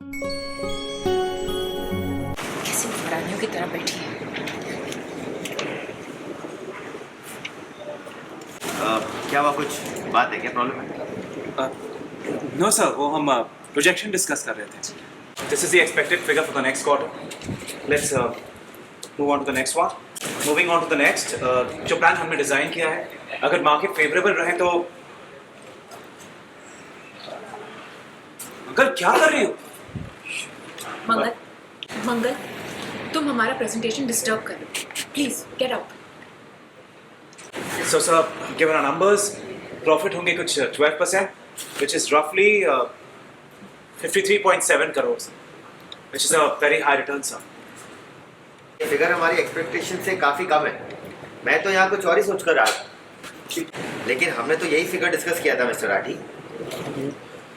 कैसी महारानियों की तरह बैठी है। क्या हुआ, कुछ बात है, क्या प्रॉब्लम है? नो सर, वो हम प्रोजेक्शन डिस्कस कर रहे थे। This is the expected figure for the next quarter. Let's move on to the next one. Moving on to the next, जो प्लान हमने डिजाइन किया है, अगर मार्केट फेवरेबल रहे तो। अंकल क्या कर रही हो? मंगल, मंगल, तुम हमारा प्रेजेंटेशन डिस्टर्ब कर रहे हो। Please get out. So sir, given our numbers, profit होंगे कुछ 12%, which is roughly 53.7 crores, which is a very high return, sir. ये फिगर हमारी एक्सपेक्टेशन से काफ़ी कम है। मैं तो यहाँ कुछ और ही सोच कर रहा था, लेकिन हमने तो यही फिगर डिस्कस किया था मिस्टर राठी।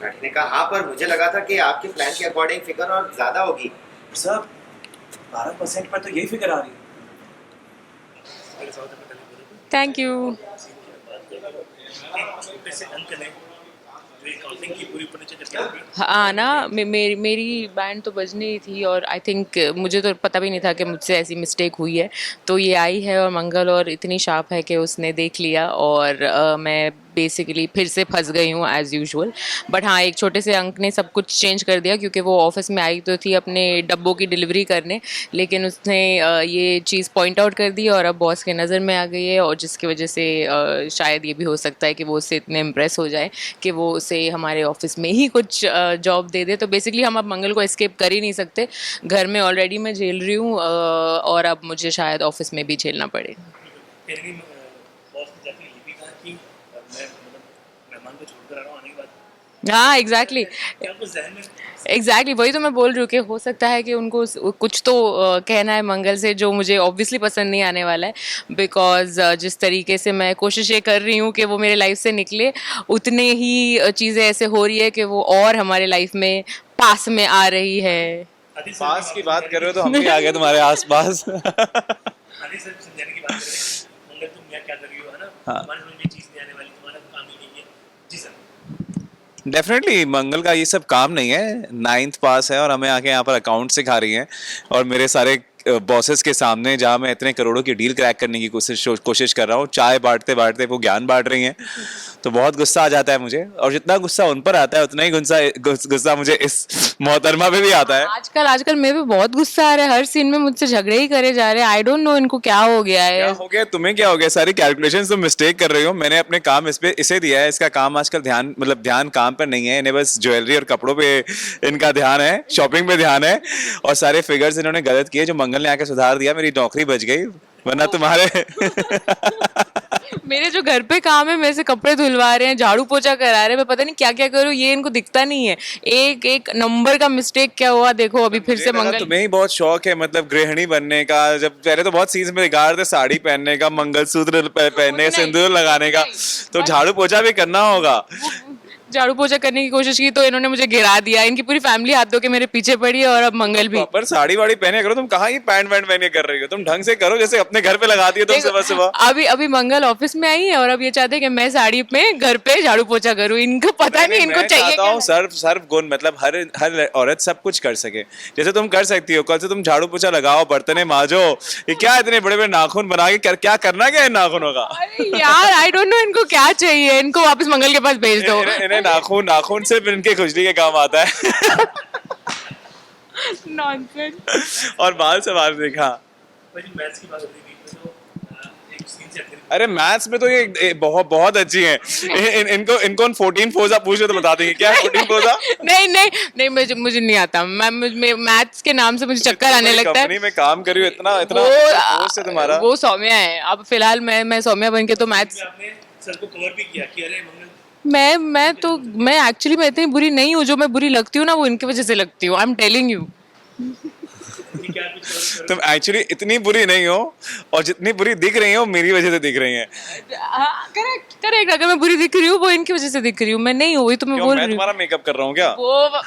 राठी ने कहा हाँ, पर मुझे लगा था कि आपके प्लान के अकॉर्डिंग फिगर और ज़्यादा होगी। Sir, 12% पर तो यही फिगर आ रही है। Thank you. हाँ ना, मेरी बैंड तो बजनी ही थी और आई थिंक मुझे तो पता भी नहीं था कि मुझसे ऐसी मिस्टेक हुई है। तो ये आई है और मंगल और इतनी शार्प है कि उसने देख लिया और मैं बेसिकली फिर से फंस गई हूँ एज़ यूजुअल। बट हाँ, एक छोटे से अंक ने सब कुछ चेंज कर दिया क्योंकि वो ऑफिस में आई तो थी अपने डब्बों की डिलीवरी करने, लेकिन उसने ये चीज़ पॉइंट आउट कर दी और अब बॉस के नज़र में आ गई है, और जिसकी वजह से शायद ये भी हो सकता है कि वो उससे इतने इम्प्रेस हो जाए कि वो उसे हमारे ऑफिस में ही कुछ जॉब दे दे। तो बेसिकली हम अब मंगल को एस्केप कर ही नहीं सकते। घर में ऑलरेडी मैं झेल रही हूँ और अब मुझे शायद ऑफिस में भी झेलना पड़े। हाँ एग्जैक्टली, एग्जैक्टली वही तो मैं बोल रही हूँ कि हो सकता है कि उनको कुछ तो कहना है मंगल से जो मुझे ऑब्वियसली पसंद नहीं आने वाला है। बिकॉज जिस तरीके से मैं कोशिश ये कर रही हूँ कि वो मेरे लाइफ से निकले, उतने ही चीज़ें ऐसे हो रही है कि वो और हमारे लाइफ में पास में आ रही है। पास की बात कर रहे हो तो हम भी आ गए तुम्हारे आसपास। डेफिनेटली मंगल का ये सब काम नहीं है। 9th पास है और हमें आके यहाँ पर अकाउंट सिखा रही हैं, और मेरे सारे बॉसेस के सामने जहाँ मैं इतने करोड़ों की डील क्रैक करने की कोशिश कर रहा हूँ, चाय बांटते बांटते वो ज्ञान बांट रही हैं। तो बहुत गुस्सा आ जाता है मुझे, और जितना गुस्सा उन पर आता है उतना ही गुस्सा मुझे इस मोहतरमा पे भी आता है। आजकल मैं भी बहुत गुस्सा आ रहा है, हर सीन में मुझसे झगड़े ही करे जा रहे हैं। आई डोंट नो इनको क्या हो गया है। क्या हो गया तुम्हें, क्या हो गया? सारी कैलकुलेशंस तुम मिस्टेक कर रही हो। मैंने अपने काम इसे दिया है। इसका काम आजकल ध्यान काम पर नहीं है, इन्हें बस ज्वेलरी और कपड़ों पे इनका ध्यान है, शॉपिंग पे ध्यान है, और सारे फिगर्स इन्होंने गलत किए। जो मंगल ने आके सुधार दिया, मेरी नौकरी बच गई, वरना तुम्हारे मेरे जो घर पे काम है, मेरे से कपड़े धुलवा रहे हैं, झाड़ू पोछा करा रहे हैं, मैं पता नहीं क्या क्या करूँ, ये इनको दिखता नहीं है। एक एक नंबर का मिस्टेक क्या हुआ देखो अभी फिर से मंगल। तुम्हें ही बहुत शौक है मतलब गृहिणी बनने का। जब पहले तो बहुत सीन्स में दिखा रहे थे साड़ी पहनने का, मंगलसूत्र पहनने का, सिंदूर लगाने का, तो झाड़ू पोछा भी करना होगा। झाड़ू पोछा करने की कोशिश की तो इन्होंने मुझे गिरा दिया। इनकी पूरी फैमिली हाथ धो के मेरे पीछे पड़ी है, और अब मंगल भी। पर साड़ी वाड़ी पहने करो, तुम कहाँ ये पैंट वैंट पहन के कर रही हो? तुम ढंग से करो, जैसे अपने घर पे लगा दिए तुम सुबह सुबह। अभी मंगल ऑफिस में आई है और अब ये चाहते हैं कि मैं साड़ी में घर पे झाड़ू पोछा करूँ। इनको पता नहीं इनको चाहिए क्या। सर्व गुण, मतलब हर औरत सब कुछ कर सके। जैसे तुम कर सकती हो, कल से तुम झाड़ू पोछा लगाओ, बर्तने मांजो। ये क्या इतने बड़े बड़े नाखून बना के क्या करना क्या है नाखूनों का? अरे यार आई डोंट नो इनको क्या चाहिए। इनको वापस मंगल के पास भेज दो। इन्हें नाखून सिर्फ इनके खुजली के काम आता है। नॉनसेंस। और बाल से बाल देखा। अरे मैथ्स में तो ये बहुत अच्छी हैं। इनको 14 फोजा पूछे तो बता देंगे क्या है 14 फोजा। नहीं मुझे नहीं आता। मैथ्स के नाम से मुझे चक्कर आने लगता है। कंपनी में काम कर रही हूँ, इतना कोर्स है तुम्हारा। वो सौम्या है। अब फिलहाल मैं सौम्या बन के तो मैथ्स सर को कवर भी किया कि अरे मैं एक्चुअली मैं इतनी बुरी नहीं हूँ। जो मैं बुरी लगती हूँ ना, वो इनकी वजह से लगती हूँ। I am telling you. तुम एक्चुअली इतनी बुरी नहीं हो, और जितनी बुरी दिख रही हो मेरी वजह से दिख रही हैं। करेक्ट। अगर मैं बुरी दिख रही हूँ वो इनकी वजह से दिख रही हूँ, मैं नहीं हूँ। वही तो मैं बोल रही हूँ। तुम्हारा मेकअप कर रहा हूँ क्या? वो